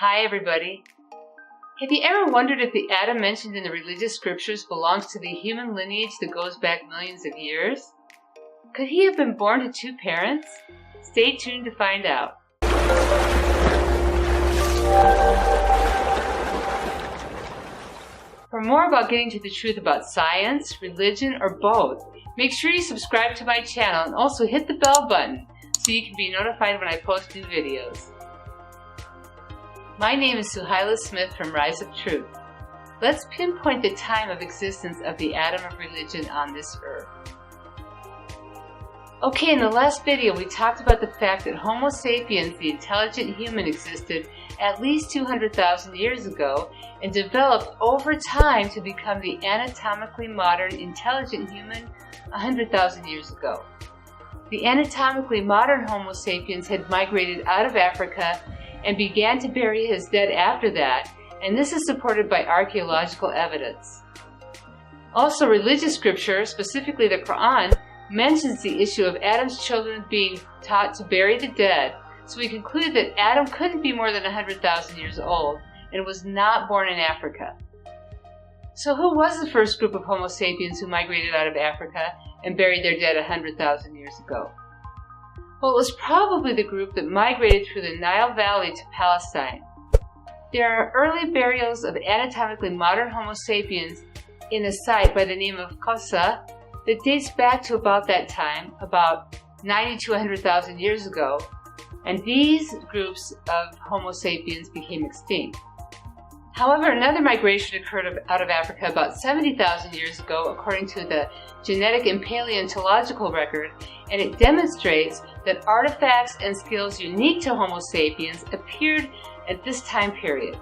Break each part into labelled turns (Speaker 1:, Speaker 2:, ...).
Speaker 1: Hi everybody. Have you ever wondered if the Adam mentioned in the religious scriptures belongs to the human lineage that goes back millions of years? Could he have been born to two parents? Stay tuned to find out. For more about getting to the truth about science, religion, or both, make sure you subscribe to my channel and also hit the bell button so you can be notified when I post new videos. My name is SUBTITLES Smith from Rise of Truth. Let's pinpoint the time of existence of the Adam of religion on this earth. Okay, in the last video we talked about the fact that Homo sapiens, the intelligent human, existed at least 200,000 years ago and developed over time to become the anatomically modern intelligent human 100,000 years ago. The anatomically modern Homo sapiens had migrated out of Africa and began to bury his dead after that, and this is supported by archaeological evidence. Also, religious scripture, specifically the Quran, mentions the issue of Adam's children being taught to bury the dead, so we conclude that Adam couldn't be more than 100,000 years old and was not born in Africa. So who was the first group of Homo sapiens who migrated out of Africa and buried their dead 100,000 years ago? Well, it was probably the group that migrated through the Nile Valley to Palestine. There are early burials of anatomically modern Homo sapiens in a site by the name of Qossa that dates back to about that time, about 90 to 100,000 years ago, and these groups of Homo sapiens became extinct. However, another migration occurred out of Africa about 70,000 years ago, according to the genetic and paleontological record, and it demonstrates that artifacts and skills unique to Homo sapiens appeared at this time period.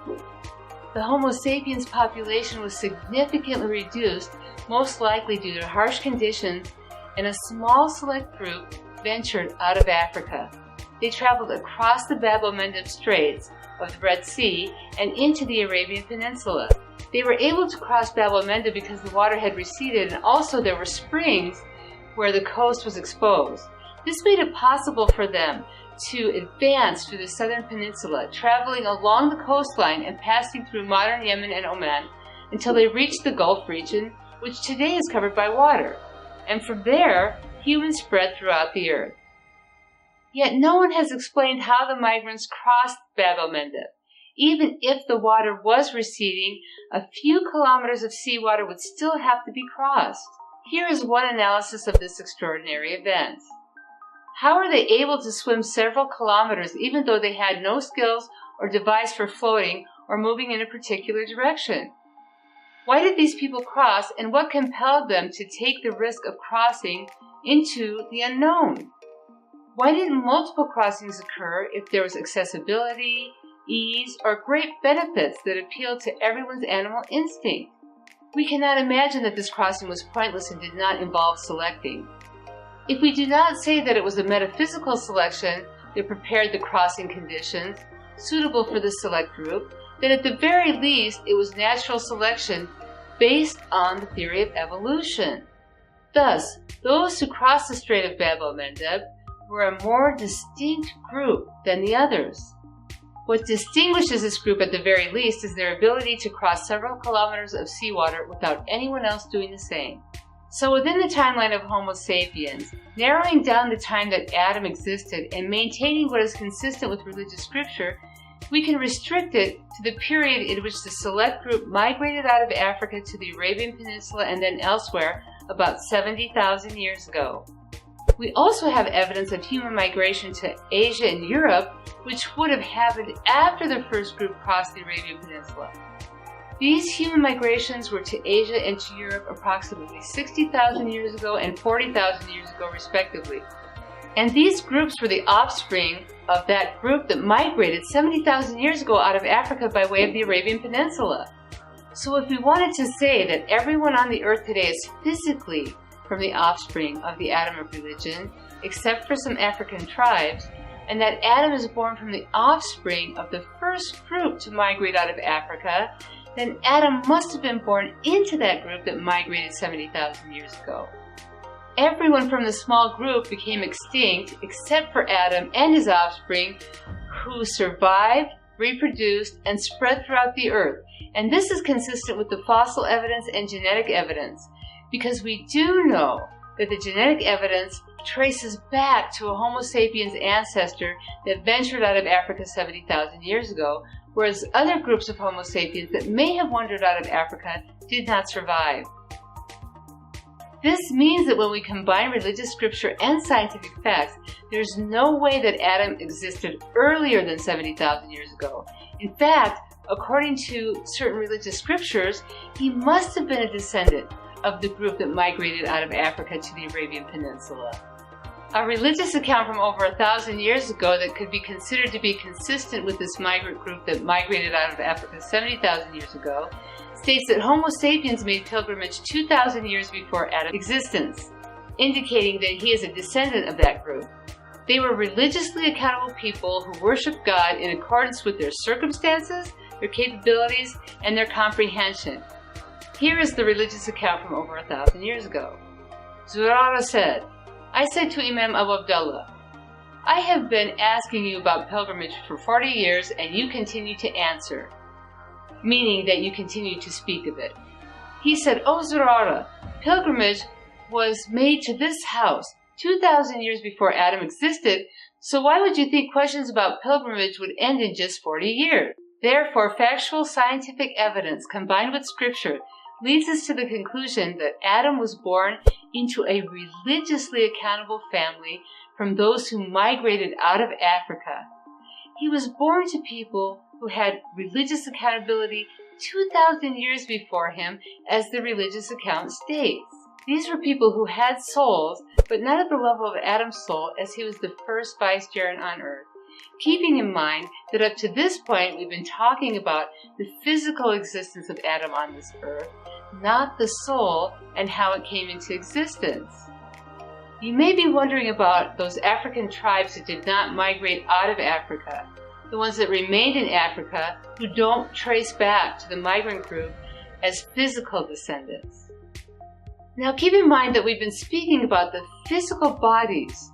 Speaker 1: The Homo sapiens population was significantly reduced, most likely due to harsh conditions, and a small select group ventured out of Africa. They traveled across the el-mandeb Straits of the Red Sea and into the Arabian Peninsula. They were able to cross el-mandeb because the water had receded, and also there were springs where the coast was exposed. This made it possible for them to advance through the southern peninsula, traveling along the coastline and passing through modern Yemen and Oman until they reached the Gulf region, which today is covered by water. And from there, humans spread throughout the earth. Yet no one has explained how the migrants crossed el-mandeb. Even if the water was receding, a few kilometers of seawater would still have to be crossed. Here is one analysis of this extraordinary event. How are they able to swim several kilometers even though they had no skills or device for floating or moving in a particular direction? Why did these people cross, and what compelled them to take the risk of crossing into the unknown? Why didn't multiple crossings occur if there was accessibility, ease, or great benefits that appealed to everyone's animal instinct? We cannot imagine that this crossing was pointless and did not involve selecting. If we do not say that it was a metaphysical selection that prepared the crossing conditions suitable for the select group, then at the very least it was natural selection based on the theory of evolution. Thus, those who crossed the Strait of el-mandeb were a more distinct group than the others. What distinguishes this group at the very least is their ability to cross several kilometers of seawater without anyone else doing the same. So within the timeline of Homo sapiens, narrowing down the time that Adam existed and maintaining what is consistent with religious scripture, we can restrict it to the period in which the select group migrated out of Africa to the Arabian Peninsula and then elsewhere about 70,000 years ago. We also have evidence of human migration to Asia and Europe, which would have happened after the first group crossed the Arabian Peninsula. These human migrations were to Asia and to Europe approximately 60,000 years ago and 40,000 years ago respectively. And these groups were the offspring of that group that migrated 70,000 years ago out of Africa by way of the Arabian Peninsula. So if we wanted to say that everyone on the earth today is physically from the offspring of the Adam of religion, except for some African tribes, and that Adam is born from the offspring of the first group to migrate out of Africa, then Adam must have been born into that group that migrated 70,000 years ago. Everyone from the small group became extinct except for Adam and his offspring, who survived, reproduced, and spread throughout the earth. And this is consistent with the fossil evidence and genetic evidence, because we do know that the genetic evidence traces back to a Homo sapiens ancestor that ventured out of Africa 70,000 years ago, whereas other groups of Homo sapiens that may have wandered out of Africa did not survive. This means that when we combine religious scripture and scientific facts, there's no way that Adam existed earlier than 70,000 years ago. In fact, according to certain religious scriptures, he must have been a descendant of the group that migrated out of Africa to the Arabian Peninsula. A religious account from over 1,000 years ago that could be considered to be consistent with this migrant group that migrated out of Africa 70,000 years ago states that Homo sapiens made pilgrimage 2,000 years before Adam's existence, indicating that he is a descendant of that group. They were religiously accountable people who worshiped God in accordance with their circumstances, their capabilities, and their comprehension. Here is the religious account from over 1,000 years ago. Zurara said, I said to Imam Abu Abdullah, I have been asking you about pilgrimage for 40 years and you continue to answer, meaning that you continue to speak of it. He said, O Zurara, pilgrimage was made to this house 2,000 years before Adam existed, so why would you think questions about pilgrimage would end in just 40 years? Therefore, factual scientific evidence combined with scripture leads us to the conclusion that Adam was born into a religiously accountable family from those who migrated out of Africa. He was born to people who had religious accountability 2,000 years before him, as the religious account states. These were people who had souls, but not at the level of Adam's soul, as he was the first vicegerent on earth. Keeping in mind that up to this point we've been talking about the physical existence of Adam on this earth, not the soul and how it came into existence. You may be wondering about those African tribes that did not migrate out of Africa, the ones that remained in Africa who don't trace back to the migrant group as physical descendants. Now keep in mind that we've been speaking about the physical bodies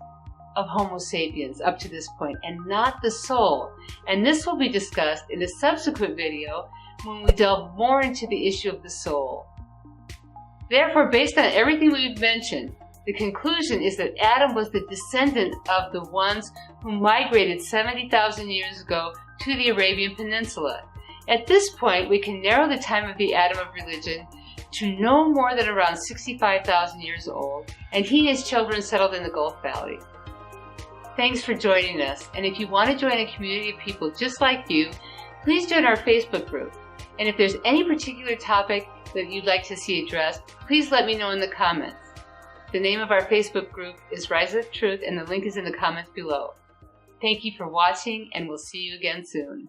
Speaker 1: of Homo sapiens up to this point and not the soul, and this will be discussed in a subsequent video when we delve more into the issue of the soul. Therefore, based on everything we've mentioned, the conclusion is that Adam was the descendant of the ones who migrated 70,000 years ago to the Arabian Peninsula. At this point, we can narrow the time of the Adam of religion to no more than around 65,000 years old, and he and his children settled in the Gulf Valley. Thanks for joining us, and if you want to join a community of people just like you, please join our Facebook group. And if there's any particular topic that you'd like to see addressed, please let me know in the comments. The name of our Facebook group is Rise of Truth, and the link is in the comments below. Thank you for watching, and we'll see you again soon.